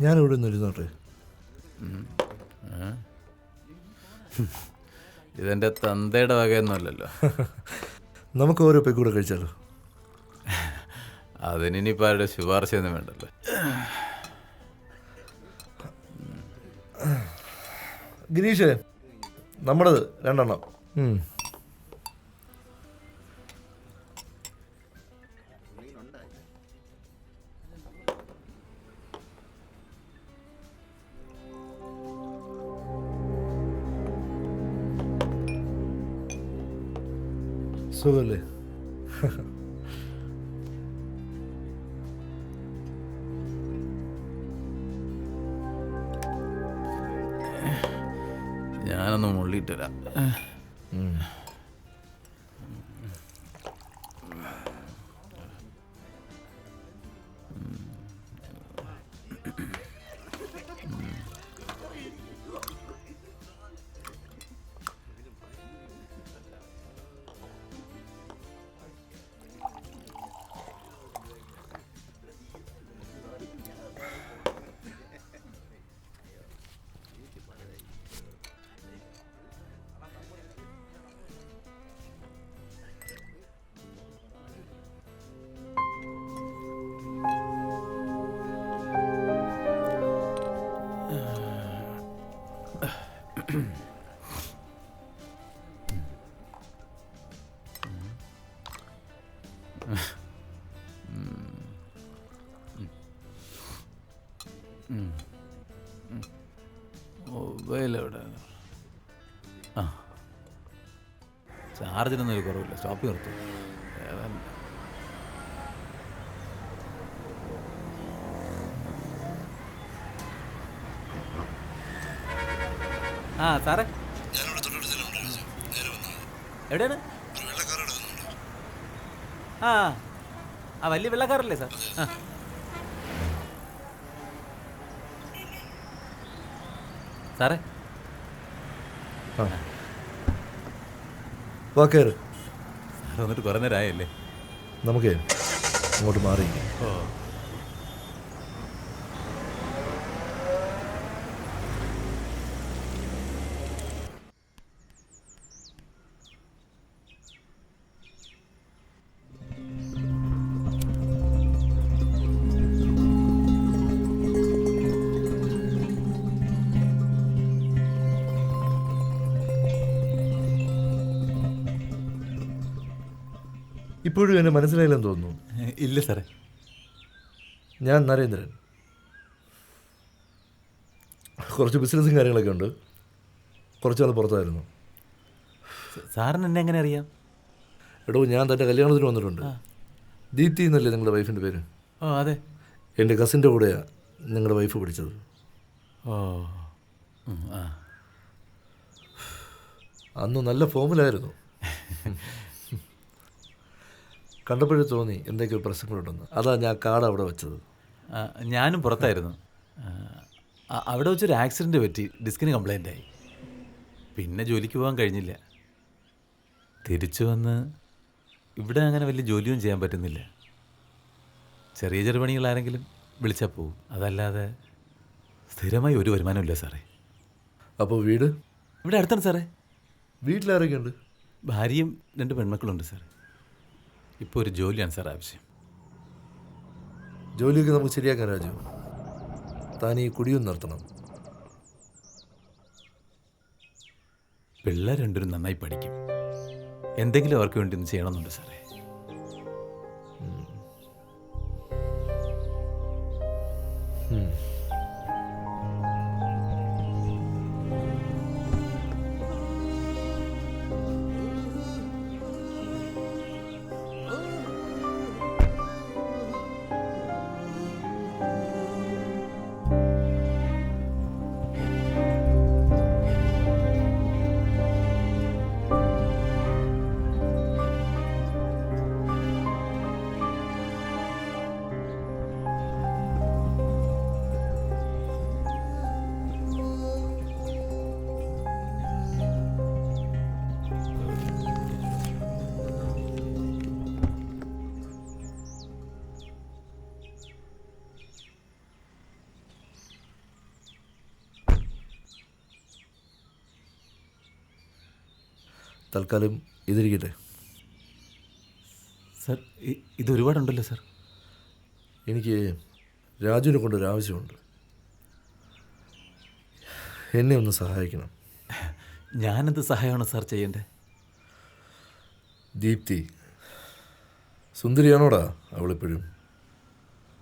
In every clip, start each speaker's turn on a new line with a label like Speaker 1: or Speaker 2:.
Speaker 1: ഞാനിവിടെ നിന്ന് ഇരുന്നോട്ടെ.
Speaker 2: ഇതെൻ്റെ തന്തയുടെ വകയൊന്നുമല്ലല്ലോ.
Speaker 1: നമുക്ക് ഓരോ പെക്കൂടെ കഴിച്ചാലോ?
Speaker 2: അതിനിപ്പോൾ ആരുടെ ശുപാർശയൊന്നും വേണ്ടല്ലോ.
Speaker 1: ഗിരീഷേ, നമ്മുടേത് 2 എണ്ണം. സുഖല്ലേ?
Speaker 2: ഞാനൊന്ന് മുള്ളിയിട്ടരാം. മൊബൈലെവിടെ? ആ, ചാർജിനൊന്നും ഒരു കുറവില്ല. സ്റ്റോപ്പ് നിർത്തും. ആ സാറേ, എവിടെയാണ്? ആ ആ വലിയ വെള്ളക്കാരല്ലേ സാർ? ആ സാറേ,
Speaker 1: വാ കയറ്.
Speaker 2: സാർ വന്നിട്ട് കുറേ നേരമായല്ലേ?
Speaker 1: നമുക്ക് അങ്ങോട്ട് മാറി.
Speaker 2: ഓ,
Speaker 1: ഇപ്പോഴും എന്നെ മനസ്സിലായില്ലെന്ന് തോന്നുന്നു.
Speaker 2: ഇല്ല സാറേ.
Speaker 1: ഞാൻ നരേന്ദ്രൻ. കുറച്ച് ബിസിനസ്സും കാര്യങ്ങളൊക്കെ ഉണ്ട്. കുറച്ചാൾ പുറത്തായിരുന്നു.
Speaker 2: സാറിന് എന്നെ എങ്ങനെ അറിയാം?
Speaker 1: എടോ, ഞാൻ തൻ്റെ കല്യാണത്തിന് വന്നിട്ടുണ്ട്. ദീപ്തി എന്നല്ലേ നിങ്ങളുടെ വൈഫിൻ്റെ പേര്?
Speaker 2: ഓ അതെ.
Speaker 1: എൻ്റെ കസിൻ്റെ കൂടെയാണ് നിങ്ങളുടെ വൈഫ് പിടിച്ചത്.
Speaker 2: ഓ ആ,
Speaker 1: അന്ന് നല്ല ഫോമിലായിരുന്നു. കണ്ടപ്പോഴേ തോന്നി എന്തൊക്കെയോ പ്രശ്നങ്ങളുണ്ടെന്ന്. അതാ ഞാൻ കാർഡ് അവിടെ വെച്ചത്.
Speaker 2: ഞാനും പുറത്തായിരുന്നു. അവിടെ വെച്ചൊരു ആക്സിഡൻറ്റ് പറ്റി. ഡിസ്കിന് കംപ്ലൈൻ്റ് ആയി. പിന്നെ ജോലിക്ക് പോകാൻ കഴിഞ്ഞില്ല. തിരിച്ചു വന്ന് ഇവിടെ അങ്ങനെ വലിയ ജോലിയും ചെയ്യാൻ പറ്റുന്നില്ല. ചെറിയ ചെറുപണികളാരെങ്കിലും വിളിച്ചാൽ പോവും. അതല്ലാതെ സ്ഥിരമായി ഒരു വരുമാനമില്ല സാറേ.
Speaker 1: അപ്പോൾ വീട്
Speaker 2: ഇവിടെ അടുത്താണ് സാറേ.
Speaker 1: വീട്ടിലാരൊക്കെ ഉണ്ട്?
Speaker 2: ഭാര്യയും 2 പെൺമക്കളുണ്ട് സാർ. ഇപ്പോൾ ഒരു ജോലിയാണ് സാർ ആവശ്യം.
Speaker 1: ജോലിയൊക്കെ നമുക്ക് ശരിയാക്കാൻ രാജു. താൻ ഈ കുടിയും നിർത്തണം.
Speaker 2: പിള്ളേർ 2 നന്നായി പഠിക്കും. എന്തെങ്കിലും അവർക്ക് വേണ്ടി ഒന്ന് ചെയ്യണമെന്നുണ്ട് സാറേ.
Speaker 1: തൽക്കാലം ഇതിരിക്കട്ടെ.
Speaker 2: സർ ഇത് ഒരുപാടുണ്ടല്ലോ സർ.
Speaker 1: എനിക്ക് രാജുവിനെ കൊണ്ടൊരു ആവശ്യമുണ്ട്. എന്നെ ഒന്ന് സഹായിക്കണം.
Speaker 2: ഞാനെന്ത് സഹായമാണ് സാർ ചെയ്യേണ്ടത്?
Speaker 1: ദീപ്തി സുന്ദരിയാണോടാ അവളിപ്പോഴും?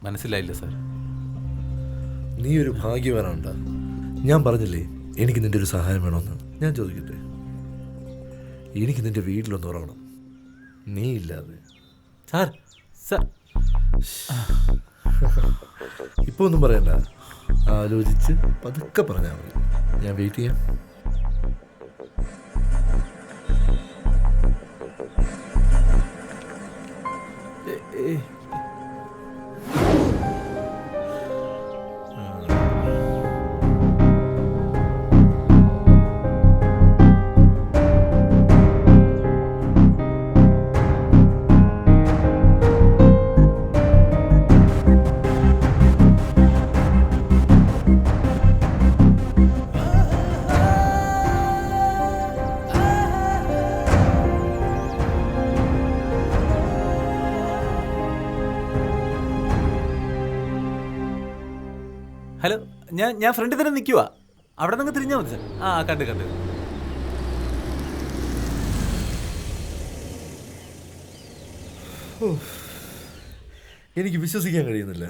Speaker 2: മനസ്സിലായില്ല സാർ.
Speaker 1: നീ ഒരു ഭാഗ്യവാനാണ്ടാ. ഞാൻ പറഞ്ഞില്ലേ എനിക്ക് നിൻ്റെ ഒരു സഹായം വേണമെന്ന്. ഞാൻ ചോദിക്കട്ടെ, എനിക്ക് നിൻ്റെ വീട്ടിലൊന്ന് ഉറങ്ങണം, നീ ഇല്ലാതെ.
Speaker 2: സാർ സാർ
Speaker 1: ഇപ്പോൾ ഒന്നും പറയണ്ട, ആലോചിച്ച് പതുക്കെ പറഞ്ഞാൽ മതി. ഞാൻ വെയിറ്റ് ചെയ്യാം.
Speaker 2: ഹലോ, ഞാൻ ഫ്രണ്ടിൽ തന്നെ നിൽക്കുക. അവിടെ നിന്ന് തിരിഞ്ഞാൽ മതി സാർ. ആ കണ്ട്
Speaker 1: എനിക്ക് വിശ്വസിക്കാൻ കഴിയുന്നില്ല.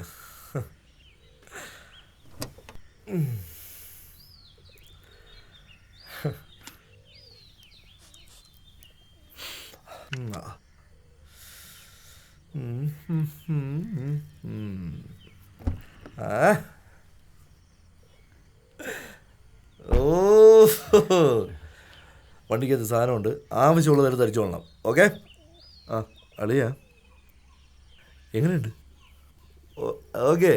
Speaker 1: വണ്ടിക്കകത്ത് സാധനമുണ്ട്, ആവശ്യമുള്ള നേരം ധരിച്ചോളണം. ഓക്കെ? ആ അളിയാ എങ്ങനെയുണ്ട്? ഓക്കെ.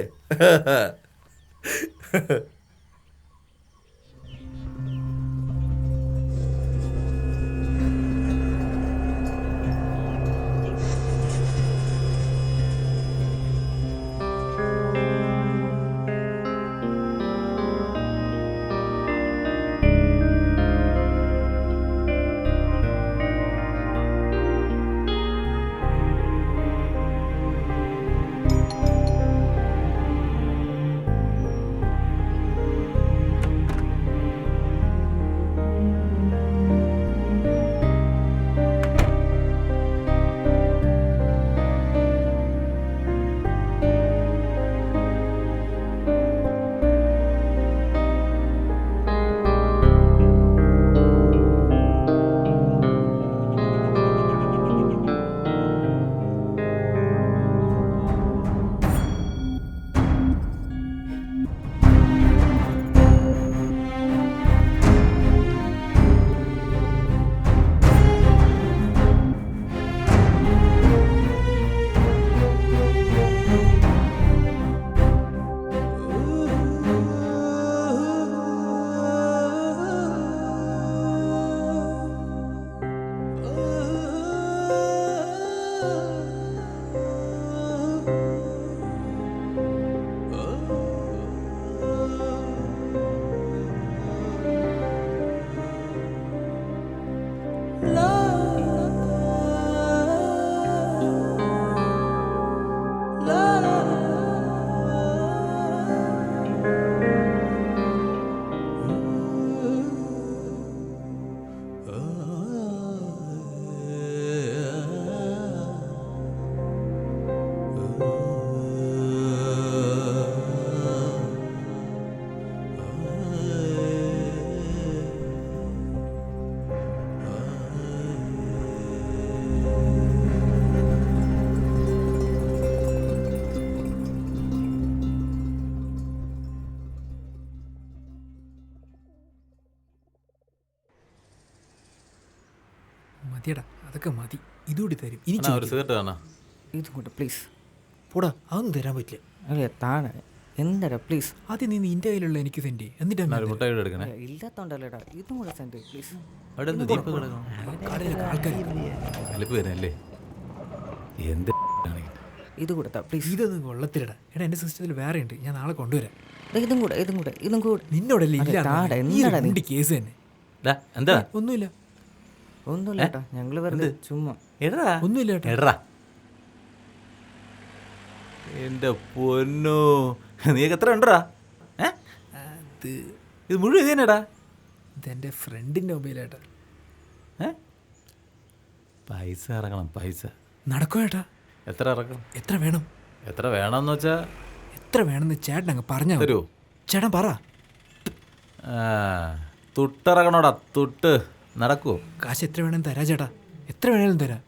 Speaker 3: മതിയടാ, അതൊക്കെ മതി. ഇതുകൂടി തരും.
Speaker 2: ഒരു സിഗരറ്റ് കാണാം.
Speaker 4: ഇതും കൂടെ പ്ലീസ്.
Speaker 3: പോടാ, അതൊന്നും തരാൻ പറ്റില്ല.
Speaker 4: അല്ലേ താഴെ എന്താടാ പ്ലീസ്.
Speaker 3: ആദ്യം നീ നിന്റെ കയ്യിലുള്ള എനിക്ക് സെൻഡ് ചെയ്യും, എന്നിട്ട്
Speaker 2: ഒരു മുട്ടായി എടുക്കണേ.
Speaker 4: ഇല്ലാത്തോണ്ടല്ലേടാ, ഇതും കൂടെ സെൻഡ് പ്ലീസ്.
Speaker 2: അവിടെ എന്ത് ദീപം കിടക്കണം? കലിപ്പ് വരുന്നല്ലേ? എന്ത്
Speaker 4: ഇത് കൊടുത്താ പ്ലീസ്.
Speaker 3: ഇതൊന്നും കൊള്ളത്തിലടാ. എടാ എൻ്റെ സിസ്റ്റത്തിൽ വേറെ ഉണ്ട്, ഞാൻ നാളെ കൊണ്ടുവരാം.
Speaker 4: ഇതും കൂടെ
Speaker 3: നിന്നോടല്ലേ ഇല്ല
Speaker 4: കേസ് തന്നെ.
Speaker 3: എന്താ? ഒന്നുമില്ല.
Speaker 4: ഒന്നുമില്ല ചേട്ടാ, ഞങ്ങൾ വെറുതെ ചുമ്മാ.
Speaker 2: എടാ
Speaker 3: ഒന്നുമില്ല ചേട്ടാ.
Speaker 2: എടാ എൻ്റെ പൊന്നോ, നീക്ക് എത്ര ഉണ്ടടാ?
Speaker 3: അത്
Speaker 2: ഇത് മുഴുവൻ ഇത് തന്നെടാ.
Speaker 3: ഇതെൻ്റെ ഫ്രണ്ടിൻ്റെ മൊബൈലേട്ടാ.
Speaker 2: പൈസ ഇറങ്ങണം, പൈസ.
Speaker 3: നടക്കോ ചേട്ടാ?
Speaker 2: എത്ര ഇറക്കണം?
Speaker 3: എത്ര വേണം?
Speaker 2: എത്ര വേണമെന്ന് വെച്ചാ
Speaker 3: എത്ര വേണമെന്ന് ചേട്ടൻ അങ്ങ് പറഞ്ഞാൽ
Speaker 2: തരുമോ?
Speaker 3: ചേട്ടൻ പറ.
Speaker 2: തുട്ടിറങ്ങണോടാ, തുട്ട്. നടക്കുവോ?
Speaker 3: കാശ് എത്ര വേണമെന്ന് തരാം ചേട്ടാ, എത്ര വേണേലും തരാം.